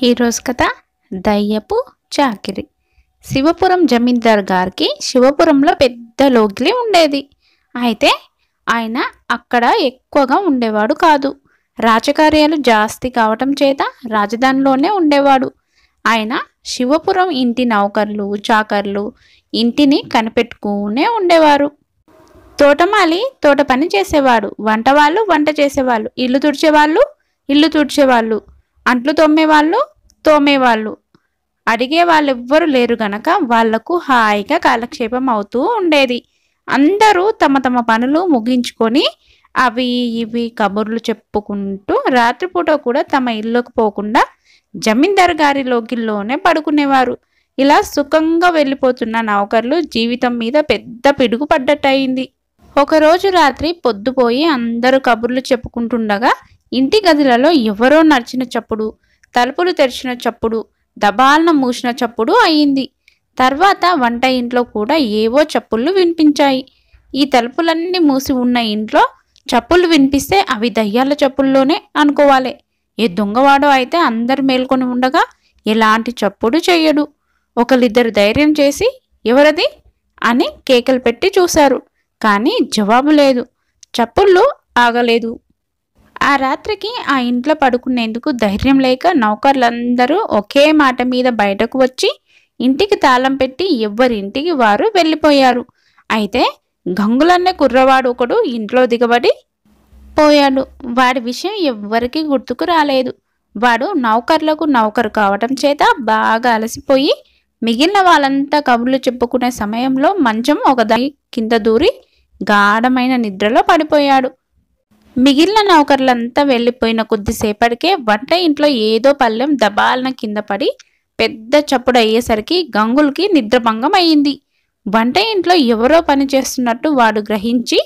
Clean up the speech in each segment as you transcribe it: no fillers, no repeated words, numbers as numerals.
ఈరోజు కథ దయ్యపు చాకిరి. శివపురం జమీందార్ గారికి శివపురంలో పెద్ద లోగిలి ఉండేది. అయితే ఆయన అక్కడ ఎక్కువగా ఉండేవాడు కాదు. రాజకార్యాలు జాస్తి కావటం చేత రాజధానిలోనే ఉండేవాడు. ఆయన శివపురం ఇంటి నౌకర్లు చాకర్లు ఇంటిని కనిపెట్టుకునే ఉండేవారు. తోటమాలి తోట పని చేసేవాడు, వంట వాళ్ళు వంట చేసేవాళ్ళు, ఇల్లు తుడిచేవాళ్ళు ఇల్లు తుడిచేవాళ్ళు, అంట్లు తోమేవాళ్ళు. అడిగే వాళ్ళెవ్వరూ లేరు గనక వాళ్లకు హాయిగా కాలక్షేపం అవుతూ ఉండేది. అందరూ తమ తమ పనులు ముగించుకొని అవి ఇవి కబుర్లు చెప్పుకుంటూ రాత్రిపూట కూడా తమ ఇల్లుకు పోకుండా జమీందార్ గారి లోకిల్లోనే పడుకునేవారు. ఇలా సుఖంగా వెళ్ళిపోతున్న నౌకర్లు జీవితం మీద పెద్ద పిడుగు పడ్డట్టయింది. ఒకరోజు రాత్రి పొద్దుపోయి అందరూ కబుర్లు చెప్పుకుంటుండగా ఇంటి గదులలో ఎవరో నడిచిన చప్పుడు, తలుపులు తెరిచిన చప్పుడు, దబాలన మూసిన చప్పుడు అయింది. తర్వాత వంట ఇంట్లో కూడా ఏవో చప్పుళ్ళు వినిపించాయి. ఈ తలుపులన్నీ మూసి ఉన్న ఇంట్లో చప్పుళ్ళు వినిపిస్తే అవి దయ్యాల చప్పుల్లోనే అనుకోవాలి. ఏ దొంగవాడో అయితే అందరు మేల్కొని ఉండగా ఎలాంటి చప్పుడు చెయ్యడు. ఒకరిద్దరు ధైర్యం చేసి ఎవరది అని కేకలు పెట్టి చూశారు. కానీ జవాబు లేదు. చప్పుళ్ళు ఆగలేదు. ఆ రాత్రికి ఆ ఇంట్లో పడుకునేందుకు ధైర్యం లేక నౌకర్లందరూ ఒకే మాట మీద బయటకు వచ్చి ఇంటికి తాళం పెట్టి ఎవరింటికి వారు వెళ్ళిపోయారు. అయితే గంగులన్నే కుర్రవాడు ఒకడు ఇంట్లో దిగబడి పోయాడు. వాడి విషయం ఎవ్వరికీ గుర్తుకు రాలేదు. వాడు నౌకర్లకు నౌకరు కావటం చేత బాగా అలసిపోయి మిగిలిన వాళ్ళంతా కబుర్లు చెప్పుకునే సమయంలో మంచం ఒక దాని కింద దూరి గాఢమైన నిద్రలో పడిపోయాడు. మిగిలిన నౌకర్లంతా వెళ్ళిపోయిన కొద్దిసేపటికే వంట ఇంట్లో ఏదో పళ్ళెం దబాలన కింద పడి పెద్ద చప్పుడు అయ్యేసరికి గంగులకి నిద్రభంగం అయ్యింది. వంట ఇంట్లో ఎవరో పని చేస్తున్నట్టు వాడు గ్రహించి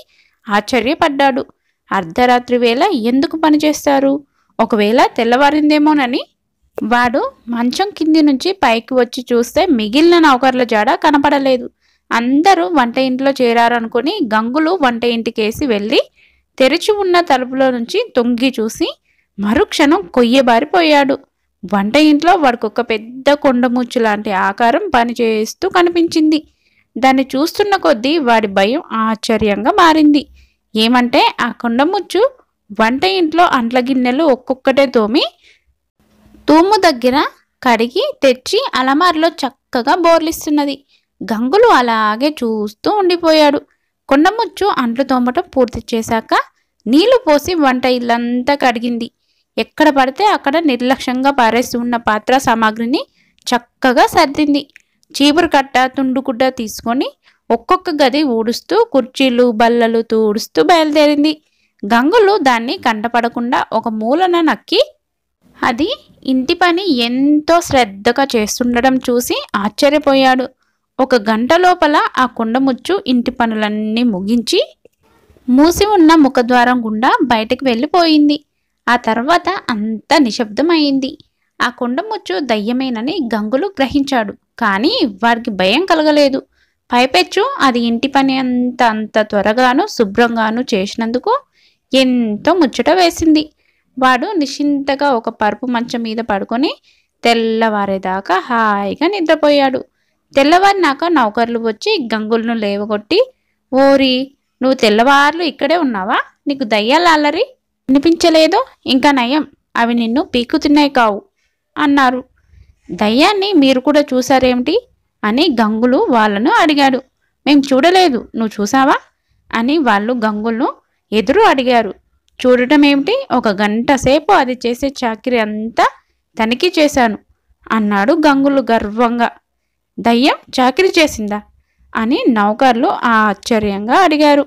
ఆశ్చర్యపడ్డాడు. అర్ధరాత్రి వేళ ఎందుకు పని చేస్తారు? ఒకవేళ తెల్లవారిందేమోనని వాడు మంచం కింది నుంచి పైకి వచ్చి చూస్తే మిగిలిన నౌకర్ల జాడ కనపడలేదు. అందరూ వంట ఇంట్లో చేరారనుకుని గంగులు వంట ఇంటికేసి వెళ్ళి తెరిచి ఉన్న తలుపులో నుంచి తొంగి చూసి మరుక్షణం కొయ్యబారిపోయాడు. వంట ఇంట్లో వాడికొక పెద్ద కొండముచ్చు లాంటి ఆకారం పనిచేస్తూ కనిపించింది. దాన్ని చూస్తున్న కొద్దీ వాడి భయం ఆశ్చర్యంగా మారింది. ఏమంటే ఆ కొండముచ్చు వంట ఇంట్లో అంట్ల గిన్నెలు ఒక్కొక్కటే తోమి తూము దగ్గర కడిగి తెచ్చి అలమార్లో చక్కగా బోర్లిస్తున్నది. గంగులు అలాగే చూస్తూ ఉండిపోయాడు. కొండముచ్చు అంట్లు తోమటం పూర్తి చేశాక నీళ్లు పోసి వంట ఇల్లంతా కడిగింది. ఎక్కడ పడితే అక్కడ నిర్లక్ష్యంగా పారేస్తూ ఉన్న పాత్ర సామాగ్రిని చక్కగా సర్దింది. చీపురు కట్ట తుండుగుడ్డ తీసుకొని ఒక్కొక్క గది ఊడుస్తూ కుర్చీలు బల్లలు తూడుస్తూ బయలుదేరింది. గంగులు దాన్ని కంటపడకుండా ఒక మూలన నక్కి అది ఇంటి పని ఎంతో శ్రద్ధగా చేస్తుండడం చూసి ఆశ్చర్యపోయాడు. ఒక గంట లోపల ఆ కొండముచ్చు ఇంటి పనులన్నీ ముగించి మూసి ఉన్న ముఖద్వారం గుండా బయటకు వెళ్ళిపోయింది. ఆ తర్వాత అంతా నిశ్శబ్దమైంది. ఆ కొండముచ్చు దయ్యమేనని గంగులు గ్రహించాడు. కానీ వారికి భయం కలగలేదు. పైపెచ్చు అది ఇంటి పని అంత త్వరగాను శుభ్రంగాను చేసినందుకు ఎంతో ముచ్చట వేసింది. వాడు నిశ్చింతగా ఒక పరుపు మంచం మీద పడుకొని తెల్లవారేదాకా హాయిగా నిద్రపోయాడు. తెల్లవారినాక నౌకర్లు వచ్చి గంగులను లేవగొట్టి, ఓరి నువ్వు తెల్లవార్లు ఇక్కడే ఉన్నావా? నీకు దయ్యాల అల్లరి వినిపించలేదో? ఇంకా నయం, అవి నిన్ను పీకు తిన్నాయి కావు అన్నారు. దయ్యాన్ని మీరు కూడా చూసారేమిటి అని గంగులు వాళ్ళను అడిగాడు. మేం చూడలేదు, నువ్వు చూసావా అని వాళ్ళు గంగులను ఎదురు అడిగారు. చూడటం ఏమిటి? ఒక గంట సేపు అది చేసే చాకిరి అంతా తనిఖీ చేశాను అన్నాడు గంగులు గర్వంగా. దయ్యం చాకిరి చేసిందా అని నౌకర్లు ఆశ్చర్యంగా అడిగారు.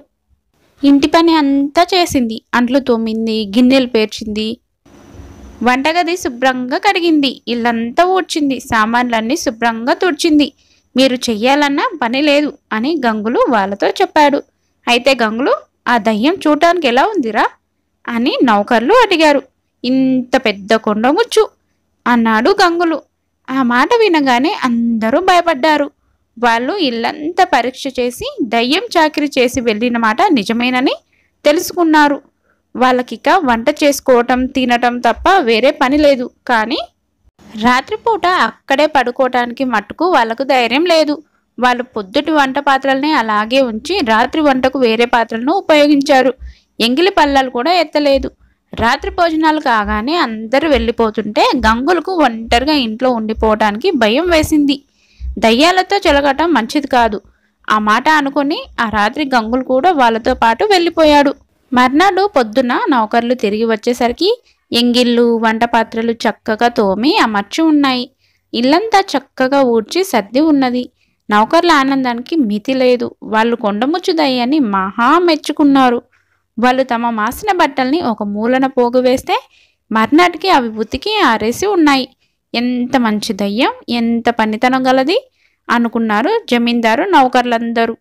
ఇంటి పని అంతా చేసింది. అంట్లు తోమింది, గిన్నెలు పేర్చింది, వంటగది శుభ్రంగా కడిగింది, ఇల్లంతా ఊడ్చింది, సామాన్లన్నీ శుభ్రంగా తుడిచింది. మీరు చెయ్యాలన్న పని లేదు అని గంగులు వాళ్ళతో చెప్పాడు. అయితే గంగులు, ఆ దయ్యం చూడటానికి ఎలా ఉందిరా అని నౌకర్లు అడిగారు. ఇంత పెద్ద కొండముచ్చు అన్నాడు గంగులు. ఆ మాట వినగానే అందరూ భయపడ్డారు. వాళ్ళు ఇల్లంతా పరీక్ష చేసి దయ్యం చాకిరి చేసి వెళ్ళిన మాట నిజమేనని తెలుసుకున్నారు. వాళ్ళకిక వంట చేసుకోవటం తినటం తప్ప వేరే పని లేదు. కానీ రాత్రిపూట అక్కడే పడుకోవటానికి మట్టుకు వాళ్ళకు ధైర్యం లేదు. వాళ్ళు పొద్దుటి వంట పాత్రల్ని అలాగే ఉంచి రాత్రి వంటకు వేరే పాత్రలను ఉపయోగించారు. ఎంగిలి పళ్ళాలు కూడా ఎత్తలేదు. రాత్రి భోజనాలు కాగానే అందరూ వెళ్ళిపోతుంటే గంగులకు ఒంటరిగా ఇంట్లో ఉండిపోవటానికి భయం వేసింది. దయ్యాలతో చెలగటం మంచిది కాదు. ఆ మాట అనుకుని ఆ రాత్రి గంగులు కూడా వాళ్ళతో పాటు వెళ్ళిపోయాడు. మర్నాడు పొద్దున నౌకర్లు తిరిగి వచ్చేసరికి ఎంగిళ్ళు వంట పాత్రలు చక్కగా తోమి అమర్చి ఉన్నాయి. ఇల్లంతా చక్కగా ఊడ్చి సర్ది ఉన్నది. నౌకర్ల ఆనందానికి మితి లేదు. వాళ్ళు కొండముచ్చు దయ్యాన్ని మహా మెచ్చుకున్నారు. వాళ్ళు తమ మాసిన బట్టల్ని ఒక మూలన పోగు వేస్తే మర్నాటికి అవి ఉతికి ఆరేసి ఉన్నాయి. ఎంత మంచి దయ్యం, ఎంత పనితనం గలది అనుకున్నారు జమీందారు నౌకర్లందరూ.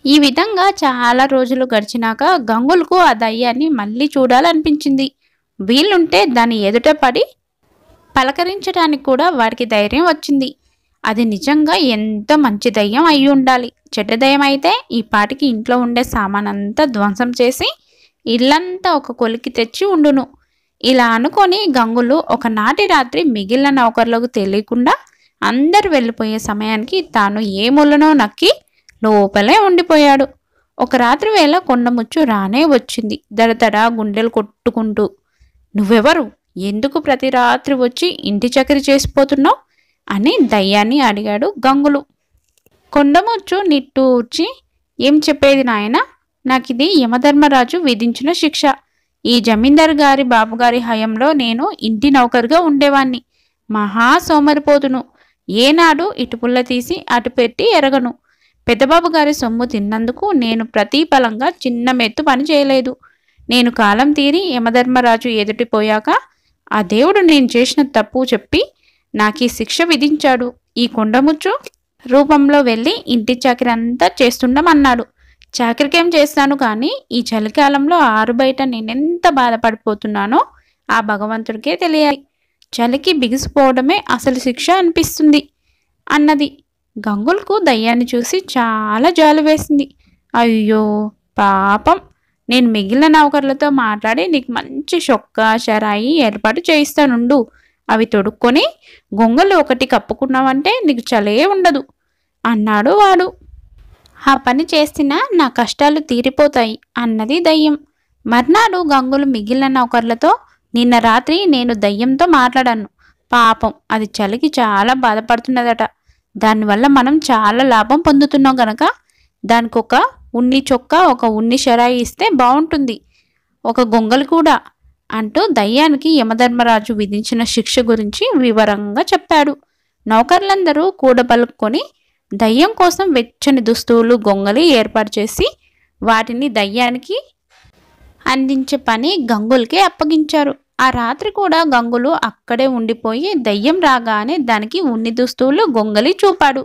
ఈ విధంగా చాలా రోజులు గడిచినాక గంగులకు ఆ దయ్యాన్ని మళ్ళీ చూడాలనిపించింది. వీలుంటే దాని ఎదుట పడి పలకరించడానికి కూడా వాడికి ధైర్యం వచ్చింది. అది నిజంగా ఎంత మంచి దయ్యం అయి ఉండాలి. చెడ్డ దయ్యం అయితే ఈ పాటికి ఇంట్లో ఉండే సామానంతా ధ్వంసం చేసి ఇల్లంతా ఒక కొలికి తెచ్చి ఉండును. ఇలా అనుకొని గంగులు ఒకనాటి రాత్రి మిగిలిన నౌకర్లకు తెలియకుండా అందరు వెళ్ళిపోయే సమయానికి తాను ఏ మూలనో నక్కి లోపలే ఉండిపోయాడు. ఒక రాత్రి వేళ కొండముచ్చు రానే వచ్చింది, దడదడ గుండెలు కొట్టుకుంటూ. నువ్వెవరు? ఎందుకు ప్రతి రాత్రి వచ్చి ఇంటి చకరి చేసిపోతున్నావు అని దయ్యాన్ని అడిగాడు గంగులు. కొండముచ్చు నిట్టూర్చి, ఏం చెప్పేది నాయన, నాకిది యమధర్మరాజు విధించిన శిక్ష. ఈ జమీందారు గారి బాబుగారి హయంలో నేను ఇంటి నౌకరుగా ఉండేవాణ్ణి. మహా సోమరిపోతును. ఏనాడు ఇటుపుల్ల తీసి అటు పెట్టి ఎరగను. పెద్దబాబు గారి సొమ్ము తిన్నందుకు నేను ప్రతిఫలంగా చిన్న మెత్తు పని చేయలేదు. నేను కాలం తీరి యమధర్మరాజు ఎదుటిపోయాక ఆ దేవుడు నేను చేసిన తప్పు చెప్పి నాకీ శిక్ష విధించాడు. ఈ కొండముచ్చు రూపంలో వెళ్ళి ఇంటి చాకరీ అంతా చేస్తుండమన్నాడు. చాకరికేం చేస్తాను కానీ ఈ చలికాలంలో ఆరు బయట నేనెంత బాధపడిపోతున్నానో ఆ భగవంతుడికే తెలియాలి. చలికి బిగిసిపోవడమే అసలు శిక్ష అనిపిస్తుంది అన్నది. గంగులకు దయ్యాన్ని చూసి చాలా జాలి వేసింది. అయ్యో పాపం, నేను మిగిలిన నౌకర్లతో మాట్లాడి నీకు మంచి చొక్కా షరాయి ఏర్పాటు చేయిస్తానుండు. అవి తొడుక్కొని గొంగలు ఒకటి కప్పుకున్నావంటే నీకు చలే ఉండదు అన్నాడు వాడు. ఆ పని చేసినా నా కష్టాలు తీరిపోతాయి అన్నది దయ్యం. మర్నాడు గంగులు మిగిలిన నౌకర్లతో, నిన్న రాత్రి నేను దయ్యంతో మాట్లాడాను. పాపం అది చలికి చాలా బాధపడుతున్నదట. దానివల్ల మనం చాలా లాభం పొందుతున్నాం గనక దానికి ఒక ఉన్ని చొక్కా ఒక ఉన్ని షరాయి ఇస్తే బాగుంటుంది, ఒక గొంగలు కూడా అంటూ దయ్యానికి యమధర్మరాజు విధించిన శిక్ష గురించి వివరంగా చెప్పాడు. నౌకర్లందరూ కూడబలుక్కొని దయ్యం కోసం వెచ్చని దుస్తువులు గొంగలి ఏర్పాటు చేసి వాటిని దయ్యానికి అందించే పని గంగులకే అప్పగించారు. ఆ రాత్రి కూడా గంగులు అక్కడే ఉండిపోయి దయ్యం రాగానే దానికి ఉన్ని దుస్తువులు గొంగలి చూపాడు.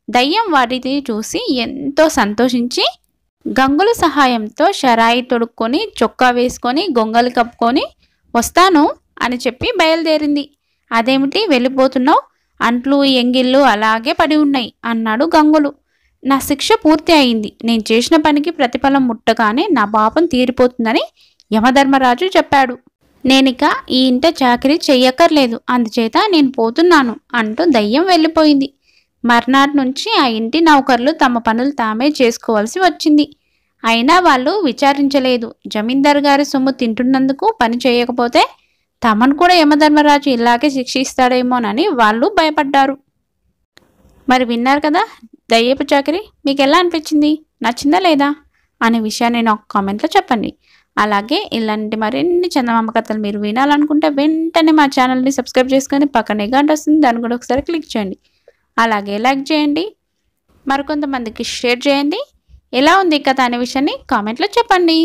దయ్యం వాటిని చూసి ఎంతో సంతోషించి గంగుల సహాయంతో షరాయి తొడుక్కొని చొక్కా వేసుకొని గొంగలి కప్పుకొని వస్తాను అని చెప్పి బయలుదేరింది. అదేమిటి వెళ్ళిపోతున్నావు? అంట్లు ఎంగిళ్ళు అలాగే పడి ఉన్నాయి అన్నాడు గంగులు. నా శిక్ష పూర్తి అయింది. నేను చేసిన పనికి ప్రతిఫలం ముట్టగానే నా పాపం తీరిపోతుందని యమధర్మరాజు చెప్పాడు. నేనిక ఈ ఇంట చాకరీ చెయ్యక్కర్లేదు, అందుచేత నేను పోతున్నాను అంటూ దయ్యం వెళ్ళిపోయింది. మర్నాటి నుంచి ఆ ఇంటి నౌకర్లు తమ పనులు తామే చేసుకోవాల్సి వచ్చింది. అయినా వాళ్ళు విచారించలేదు. జమీందారు గారి సొమ్ము తింటున్నందుకు పని చేయకపోతే తమను కూడా యమధర్మరాజు ఇలాగే శిక్షిస్తాడేమోనని వాళ్ళు భయపడ్డారు. మరి విన్నారు కదా దయ్యపు చాకరీ. మీకు ఎలా అనిపించింది? నచ్చిందా లేదా అనే విషయాన్ని నాకు కామెంట్లో చెప్పండి. అలాగే ఇలాంటి మరిన్ని చందమామ కథలు మీరు వినాలనుకుంటే వెంటనే మా ఛానల్ని సబ్స్క్రైబ్ చేసుకొని పక్కనే గంట వస్తుంది, దాన్ని కూడా ఒకసారి క్లిక్ చేయండి. అలాగే లైక్ చేయండి, మరికొంతమందికి షేర్ చేయండి. ఎలా ఉంది కథ అనే విషయాన్ని కామెంట్లో చెప్పండి.